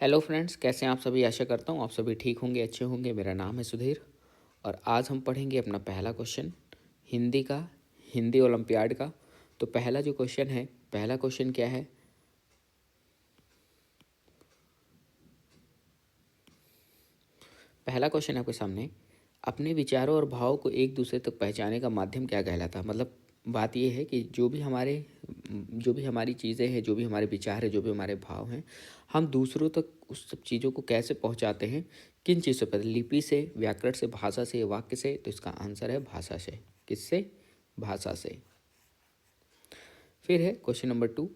Hello friends, कैसे हैं आप सभी। आशा करता हूँ आप सभी ठीक होंगे, अच्छे होंगे। मेरा नाम है सुधीर और आज हम पढ़ेंगे अपना पहला क्वेश्चन हिंदी का, हिंदी ओलंपियाड का। तो पहला जो क्वेश्चन है, पहला क्वेश्चन क्या है। पहला क्वेश्चन आपके सामने, अपने विचारों और भावों को एक दूसरे तक पहुँचाने का माध्यम क्या कहलाता है। मतलब बात यह है कि जो भी हमारी चीज़ें हैं, जो भी हमारे विचार है, जो भी हमारे भाव हैं, हम दूसरों तक उस सब चीज़ों को कैसे पहुंचाते हैं, किन चीज़ों पर। लिपि से, व्याकरण से, भाषा से, वाक्य से। तो इसका आंसर है भाषा से। किससे? भाषा से। फिर है क्वेश्चन नंबर 2।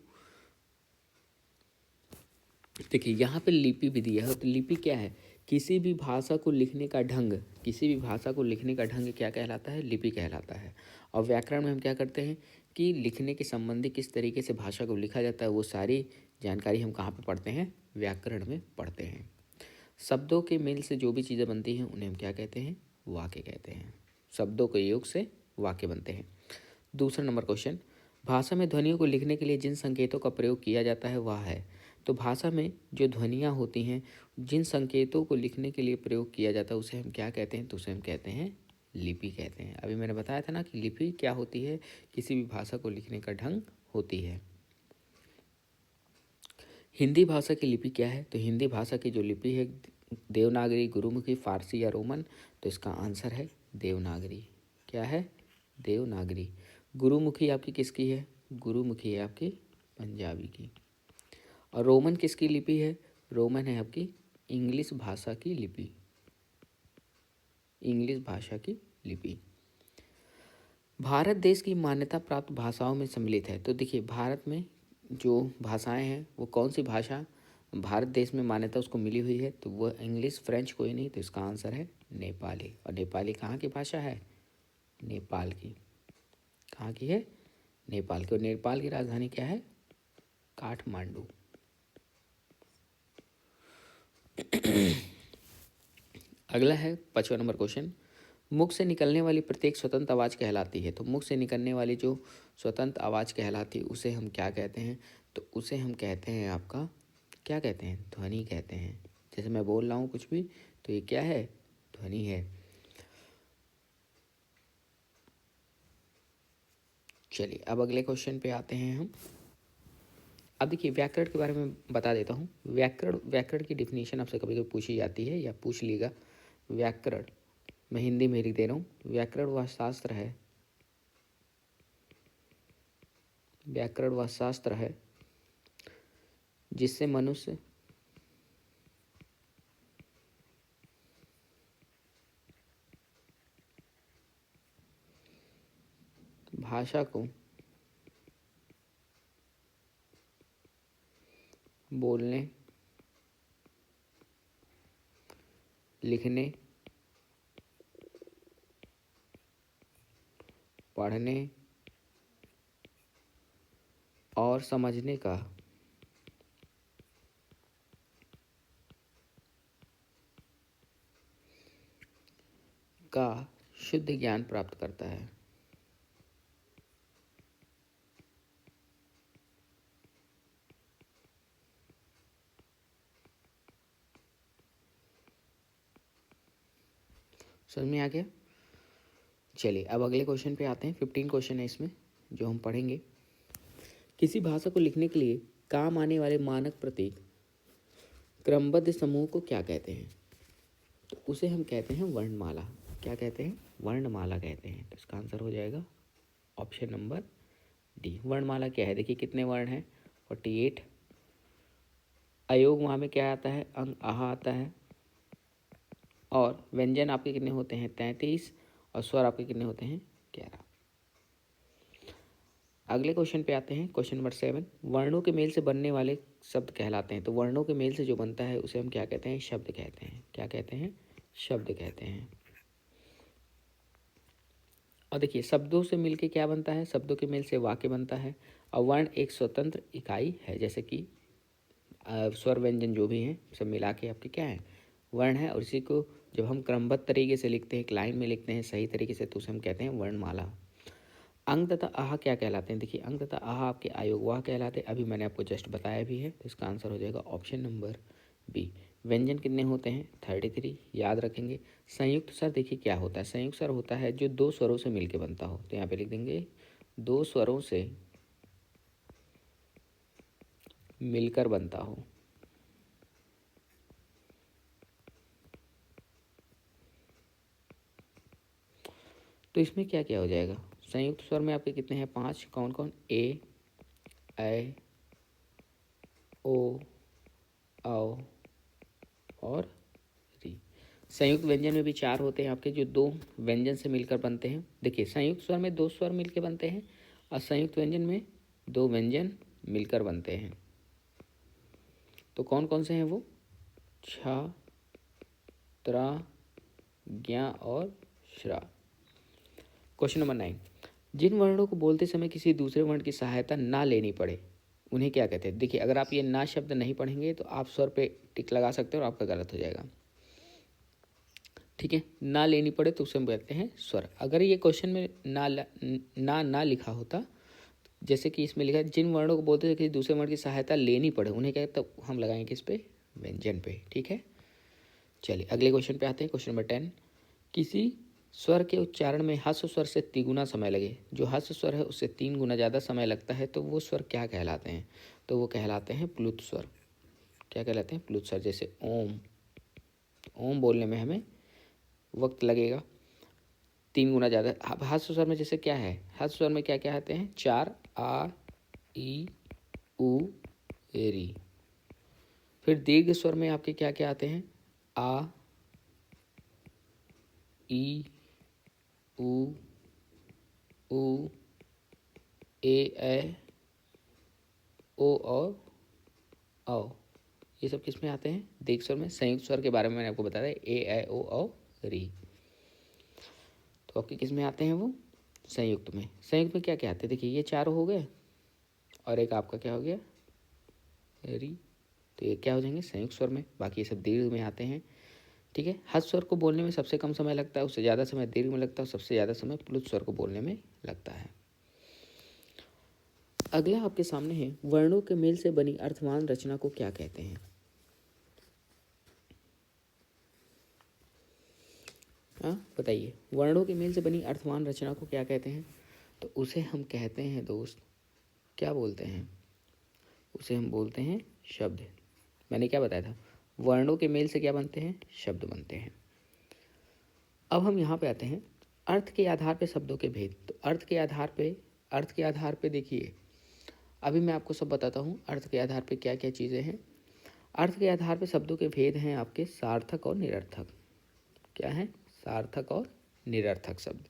देखिए यहाँ पे लिपि भी दिया है। तो लिपि क्या है? किसी भी भाषा को लिखने का ढंग, किसी भी भाषा को लिखने का ढंग क्या कहलाता है? लिपि कहलाता है। और व्याकरण में हम क्या करते हैं कि लिखने के संबंधी किस तरीके से भाषा को लिखा जाता है, वो सारी जानकारी हम कहाँ पे पढ़ते हैं? व्याकरण में पढ़ते हैं। शब्दों के मेल से जो भी चीज़ें बनती हैं उन्हें हम क्या कहते हैं? वाक्य कहते हैं। शब्दों के योग से वाक्य बनते हैं। दूसरा नंबर क्वेश्चन, भाषा में ध्वनियों को लिखने के लिए जिन संकेतों का प्रयोग किया जाता है वह है। तो भाषा में जो ध्वनियाँ होती हैं, जिन संकेतों को लिखने के लिए प्रयोग किया जाता है उसे हम क्या कहते हैं? तो उसे हम कहते हैं लिपि कहते हैं। अभी मैंने बताया था ना कि लिपि क्या होती है? किसी भी भाषा को लिखने का ढंग होती है। हिंदी भाषा की लिपि क्या है? तो हिंदी भाषा की जो लिपि है, देवनागरी, गुरुमुखी, फारसी या रोमन। तो इसका आंसर है देवनागरी। क्या है? देवनागरी। गुरुमुखी आपकी किसकी है? गुरुमुखी है आपकी पंजाबी की। और रोमन किसकी लिपि है? रोमन है आपकी इंग्लिश भाषा की लिपि। इंग्लिश भाषा की लिपि। भारत देश की मान्यता प्राप्त भाषाओं में सम्मिलित है। तो देखिए भारत में जो भाषाएं हैं वो कौन सी भाषा भारत देश में मान्यता उसको मिली हुई है? तो वह इंग्लिश, फ्रेंच कोई नहीं। तो इसका आंसर है नेपाली। और नेपाली कहाँ की भाषा है? नेपाल की। कहाँ की है? नेपाल की। और नेपाल की राजधानी क्या है? काठमांडू। अगला है 5वां नंबर क्वेश्चन, मुख से निकलने वाली प्रत्येक स्वतंत्र आवाज़ कहलाती है। तो मुख से निकलने वाली जो स्वतंत्र आवाज़ कहलाती है उसे हम क्या कहते हैं? तो उसे हम कहते हैं आपका, क्या कहते हैं? ध्वनि कहते हैं। जैसे मैं बोल रहा हूँ कुछ भी तो ये क्या है? ध्वनि है। चलिए अब अगले क्वेश्चन पे आते हैं हम। अब देखिए व्याकरण के बारे में बता देता हूँ। व्याकरण की डिफिनीशन आपसे कभी कभी पूछी जाती है या पूछ लीगा। व्याकरण मैं हिंदी में लिख दे रहा हूँ। व्याकरण वह शास्त्र है, व्याकरण वह शास्त्र है जिससे मनुष्य भाषा को बोलने, लिखने, पढ़ने और समझने का शुद्ध ज्ञान प्राप्त करता है। समझ में आ गया? चलिए अब अगले क्वेश्चन पे आते हैं। 15 क्वेश्चन है इसमें जो हम पढ़ेंगे। किसी भाषा को लिखने के लिए काम आने वाले मानक प्रतीक क्रमबद्ध समूह को क्या कहते हैं? तो उसे हम कहते हैं वर्णमाला। क्या कहते हैं? वर्णमाला कहते हैं। तो इसका आंसर हो जाएगा ऑप्शन नंबर डी। वर्णमाला क्या है? देखिए कितने वर्ण हैं? 48। अयोग वहाँ में क्या आता है? अंग आहा आता है। और व्यंजन आपके कितने होते हैं? 33। और स्वर आपके कितने होते हैं? 11। अगले क्वेश्चन पे आते हैं। क्वेश्चन नंबर 7, वर्णों के मेल से बनने वाले शब्द कहलाते हैं। तो वर्णों के मेल से जो बनता है उसे हम क्या कहते हैं? शब्द कहते हैं। क्या कहते हैं? शब्द कहते हैं। और देखिए शब्दों से मिलके क्या बनता है? शब्दों के मेल से वाक्य बनता है। और वर्ण एक स्वतंत्र इकाई है, जैसे कि स्वर व्यंजन जो भी हैं सब मिला के आपके क्या है? वर्ण है। और इसी को जब हम क्रमबद्ध तरीके से लिखते हैं, एक लाइन में लिखते हैं सही तरीके से, तो उसे हम कहते हैं वर्णमाला। अंग तथा आह क्या कहलाते हैं? देखिए अंग तथा आह आपके अयोगवाह कहलाते हैं। अभी मैंने आपको जस्ट बताया भी है। तो इसका आंसर हो जाएगा ऑप्शन नंबर बी। व्यंजन कितने होते हैं? 33, याद रखेंगे। संयुक्त स्वर देखिए क्या होता है, संयुक्त स्वर होता है जो दो स्वरों से मिलकर बनता हो, तो यहाँ पे लिख देंगे दो स्वरों से मिलकर बनता हो। तो इसमें क्या क्या हो जाएगा? संयुक्त स्वर में आपके कितने हैं? 5। कौन कौन? ए, ऐ, ओ, औ और री। संयुक्त व्यंजन में भी 4 होते हैं आपके, जो दो व्यंजन से मिलकर बनते हैं। देखिए संयुक्त स्वर में दो स्वर मिलकर बनते हैं और संयुक्त व्यंजन में दो व्यंजन मिलकर बनते हैं। तो कौन कौन से हैं वो? छ, त्रा, ज्ञा और श्रा। क्वेश्चन नंबर 9, जिन वर्णों को बोलते समय किसी दूसरे वर्ण की सहायता ना लेनी पड़े उन्हें क्या कहते हैं? देखिए अगर आप ये ना शब्द नहीं पढ़ेंगे तो आप स्वर पे टिक लगा सकते हो और आपका गलत हो जाएगा। ठीक है, ना लेनी पड़े तो उसे हम कहते हैं स्वर। अगर ये क्वेश्चन में ना लिखा होता, जैसे कि इसमें लिखा है जिन वर्णों को बोलते हैं किसी दूसरे वर्ण की सहायता लेनी पड़े उन्हें क्या, तो हम लगाएंगे किस पे? व्यंजन पे। ठीक है, चलिए अगले क्वेश्चन पे आते हैं। क्वेश्चन नंबर 10, किसी स्वर के उच्चारण में ह्रस्व स्वर से तिगुना समय लगे, जो ह्रस्व स्वर है उससे 3 गुना ज़्यादा समय लगता है, तो वो स्वर क्या कहलाते हैं? तो वो कहलाते हैं प्लुत स्वर। क्या कहलाते हैं? प्लुत स्वर। जैसे ओम, ओम बोलने में हमें वक्त लगेगा 3 गुना ज़्यादा। ह्रस्व स्वर में जैसे क्या है, ह्रस्व स्वर में क्या क्या आते हैं? 4, आ, ई, उ, री। फिर दीर्घ स्वर में आपके क्या क्या आते हैं? आ, ई, उ, ए, ओ और औ। ये सब किस में आते हैं? दीर्घ स्वर में। संयुक्त स्वर के बारे में मैंने आपको बताया, ए, ओ, औ, री। तो आपके किस में आते हैं वो? संयुक्त में। संयुक्त में क्या क्या आते हैं? देखिए ये 4 हो गए और एक आपका क्या हो गया? री। तो ये क्या हो जाएंगे? संयुक्त स्वर में। बाकी ये सब दीर्घ में आते हैं। ठीक है, ह्रस्व स्वर को बोलने में सबसे कम समय लगता है, उससे ज़्यादा समय दीर्घ में लगता है, सबसे ज़्यादा समय प्लुत स्वर को बोलने में लगता है। अगला आपके सामने है, वर्णों के मेल से बनी अर्थवान रचना को क्या कहते हैं? हाँ बताइए, वर्णों के मेल से बनी अर्थवान रचना को क्या कहते हैं? तो उसे हम कहते हैं दोस्त, क्या बोलते हैं? उसे हम बोलते हैं शब्द। मैंने क्या बताया था? वर्णों के मेल से क्या बनते हैं? शब्द बनते हैं। अब हम यहाँ पे आते हैं, अर्थ के आधार पे शब्दों के भेद। तो अर्थ के आधार पे देखिए, अभी मैं आपको सब बताता हूँ अर्थ के आधार पे क्या क्या चीज़ें हैं। अर्थ के आधार पे शब्दों के भेद हैं आपके सार्थक और निरर्थक। क्या है? सार्थक और निरर्थक शब्द।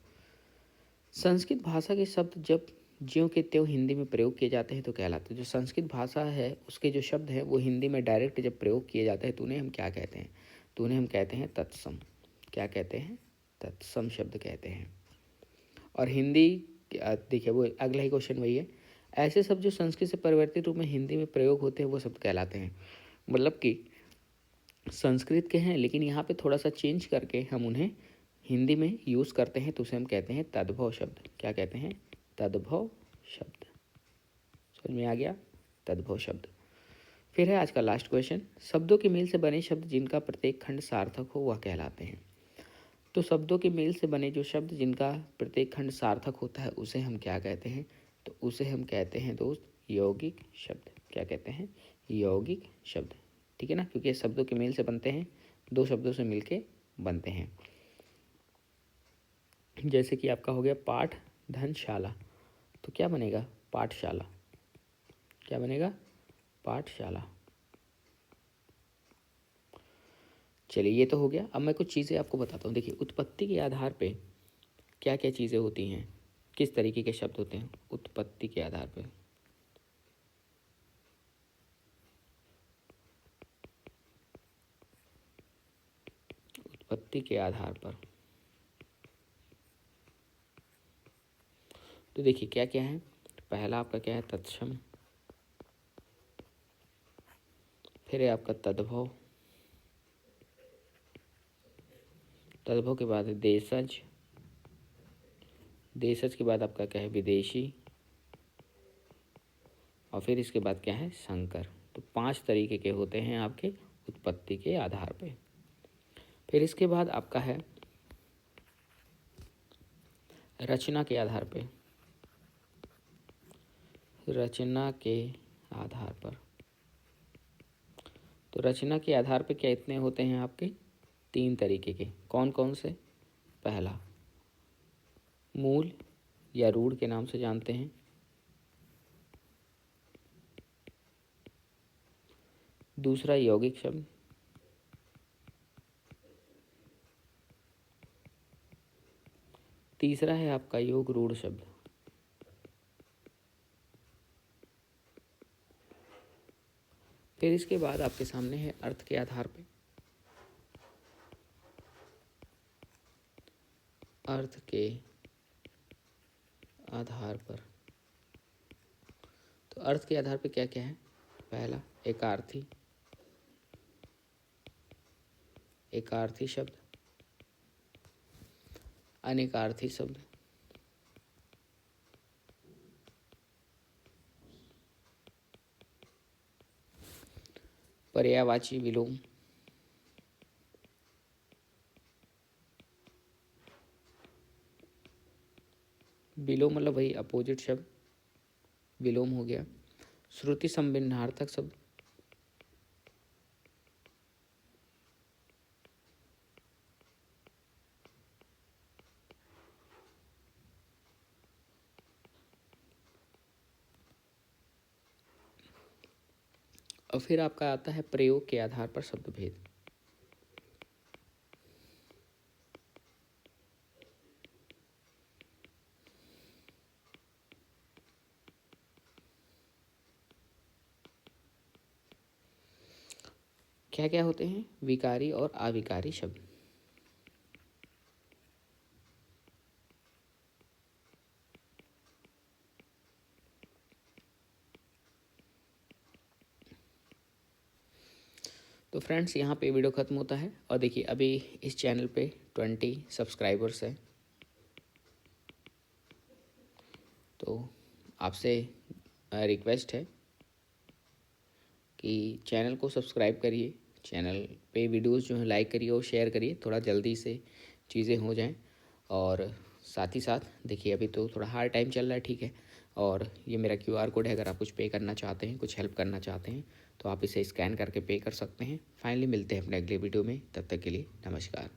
संस्कृत भाषा के शब्द जब ज्यों के त्यों हिंदी में प्रयोग किए जाते हैं तो कहलाते हैं। जो संस्कृत भाषा है उसके जो शब्द हैं वो हिंदी में डायरेक्ट जब प्रयोग किए जाते हैं तो उन्हें हम क्या कहते हैं? तो उन्हें हम कहते हैं तत्सम। क्या कहते हैं? तत्सम शब्द कहते हैं। और हिंदी, देखिए वो अगला ही क्वेश्चन वही है, ऐसे शब्द जो संस्कृत से परिवर्तित रूप में हिंदी में प्रयोग होते हैं वो शब्द कहलाते हैं। मतलब कि संस्कृत के हैं लेकिन यहाँ पे थोड़ा सा चेंज करके हम उन्हें हिंदी में यूज़ करते हैं तो उसे हम कहते हैं तद्भव शब्द। क्या कहते हैं? तद्भव शब्द। समझ में आ गया? तद्भव शब्द। फिर है आज का लास्ट क्वेश्चन, शब्दों के मेल से बने शब्द जिनका प्रत्येक खंड सार्थक हो वह कहलाते हैं। तो शब्दों के मेल से बने जो शब्द जिनका प्रत्येक खंड सार्थक होता है उसे हम क्या कहते हैं? तो उसे हम कहते हैं दोस्त यौगिक शब्द। क्या कहते हैं? यौगिक शब्द। ठीक है ना, क्योंकि शब्दों के मेल से बनते हैं, दो शब्दों से मिलके बनते हैं। जैसे कि आपका हो गया पाठ धनशाला, तो क्या बनेगा? पाठशाला। क्या बनेगा? पाठशाला। चलिए ये तो हो गया। अब मैं कुछ चीज़ें आपको बताता हूँ। देखिए उत्पत्ति के आधार पे क्या क्या चीज़ें होती हैं, किस तरीके के शब्द होते हैं उत्पत्ति के आधार पे। उत्पत्ति के आधार पर तो देखिए क्या क्या है। पहला आपका क्या है? तत्सम। फिर है आपका तद्भव। तद्भव के बाद है देशज। देशज के बाद आपका क्या है? विदेशी। और फिर इसके बाद क्या है? संकर। तो 5 तरीके के होते हैं आपके उत्पत्ति के आधार पे। फिर इसके बाद आपका है रचना के आधार पे। रचना के आधार पर, तो रचना के आधार पे क्या इतने होते हैं आपके 3 तरीके के। कौन कौन से? पहला मूल या रूढ़ के नाम से जानते हैं। दूसरा यौगिक शब्द। तीसरा है आपका योग रूढ़ शब्द। फिर इसके बाद आपके सामने है अर्थ के आधार पे। अर्थ के आधार पर, तो अर्थ के आधार पे क्या क्या है? पहला एकार्थी, एकार्थी शब्द, अनेकार्थी शब्द, पर्यायवाची विलोम, विलोम मतलब वही अपोजिट शब्द, विलोम हो गया। श्रुति संबिन्नार्थक शब्द, और फिर आपका आता है प्रयोग के आधार पर शब्द भेद। क्या क्या होते हैं? विकारी और अविकारी शब्द। तो फ्रेंड्स यहाँ पे वीडियो ख़त्म होता है। और देखिए अभी इस चैनल पे 20 सब्सक्राइबर्स हैं, तो आपसे रिक्वेस्ट है कि चैनल को सब्सक्राइब करिए, चैनल पे वीडियोस जो हैं लाइक करिए और शेयर करिए, थोड़ा जल्दी से चीज़ें हो जाएं। और साथ ही साथ देखिए अभी तो थोड़ा हार्ड टाइम चल रहा है, ठीक है। और ये मेरा QR कोड है, अगर आप कुछ पे करना चाहते हैं, कुछ हेल्प करना चाहते हैं तो आप इसे स्कैन करके पे कर सकते हैं। फाइनली मिलते हैं अपने अगले वीडियो में, तब तक के लिए नमस्कार।